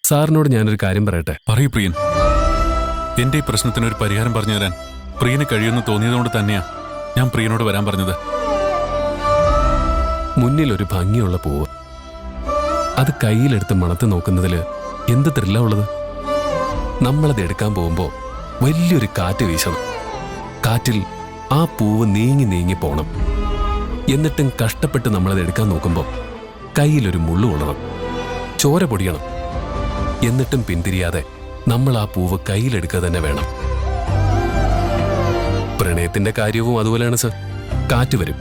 സാറിനോട് ഞാനൊരു കാര്യം പറയട്ടെ. പറയൂ പ്രിയൻ. എന്റെ ഈ പ്രശ്നത്തിനൊരു പരിഹാരം പറഞ്ഞു തരാൻ പ്രിയന് കഴിയുമെന്ന് തോന്നിയതുകൊണ്ട് തന്നെയാ ഞാൻ പ്രിയനോട് വരാൻ പറഞ്ഞത്. മുന്നിലൊരു ഭംഗിയുള്ള പൂവ്, അത് കയ്യിലെടുത്ത് മണത്ത് നോക്കുന്നതില് എന്ത് ത്രില്ലാ ഉള്ളത്? നമ്മളത് എടുക്കാൻ പോകുമ്പോ വലിയൊരു കാറ്റ് വീശണം. കാറ്റിൽ ആ പൂവ് നീങ്ങി നീങ്ങി പോണം. എന്നിട്ടും കഷ്ടപ്പെട്ട് നമ്മളത് എടുക്കാൻ നോക്കുമ്പോ കയ്യിലൊരു മുള്ളു കൊള്ളണം, ചോര പൊടിയണം. എന്നിട്ടും പിന്തിരിയാതെ നമ്മൾ ആ പൂവ് കയ്യിലെടുക്കുക തന്നെ വേണം. പ്രണയത്തിന്റെ കാര്യവും അതുപോലെയാണ് സർ. കാറ്റ് വരും,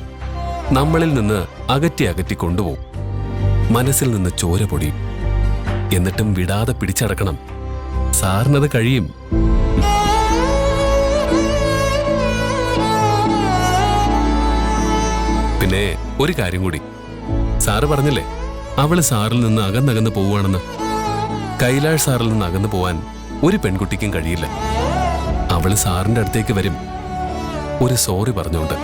നമ്മളിൽ നിന്ന് അകറ്റി അകറ്റി കൊണ്ടുപോകും, മനസ്സിൽ നിന്ന് ചോര പൊടിയും. എന്നിട്ടും വിടാതെ പിടിച്ചടക്കണം. സാറിനത് കഴിയും. പിന്നെ ഒരു കാര്യം കൂടി, സാറ് പറഞ്ഞില്ലേ അവള് സാറിൽ നിന്ന് അകന്നകന്ന് പോവുകയാണെന്ന്. കൈലാഷ് സാറിൽ നിന്ന് അകന്നു പോവാൻ ഒരു പെൺകുട്ടിക്കും കഴിയില്ല. അവള് സാറിന്റെ അടുത്തേക്ക് വരും, ഒരു സോറി പറഞ്ഞുകൊണ്ട്.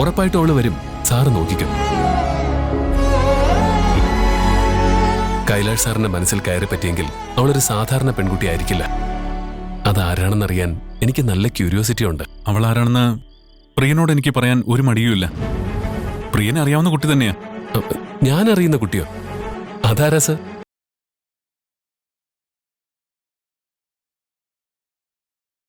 ഉറപ്പായിട്ടും അവള് വരും, സാറ് നോക്കിക്കും. കൈലാഷ് സാറിന്റെ മനസ്സിൽ കയറി പറ്റിയെങ്കിൽ അവളൊരു സാധാരണ പെൺകുട്ടി ആയിരിക്കില്ല. അതാരാണെന്നറിയാൻ എനിക്ക് നല്ല ക്യൂരിയോസിറ്റി ഉണ്ട്. അവൾ ആരാണെന്ന് പ്രിയനോട് എനിക്ക് പറയാൻ ഒരു മടിയുമില്ല. പ്രിയനെ അറിയാവുന്ന കുട്ടി തന്നെയാ. ഞാൻ അറിയുന്ന കുട്ടിയോ? അതാരാ സർ?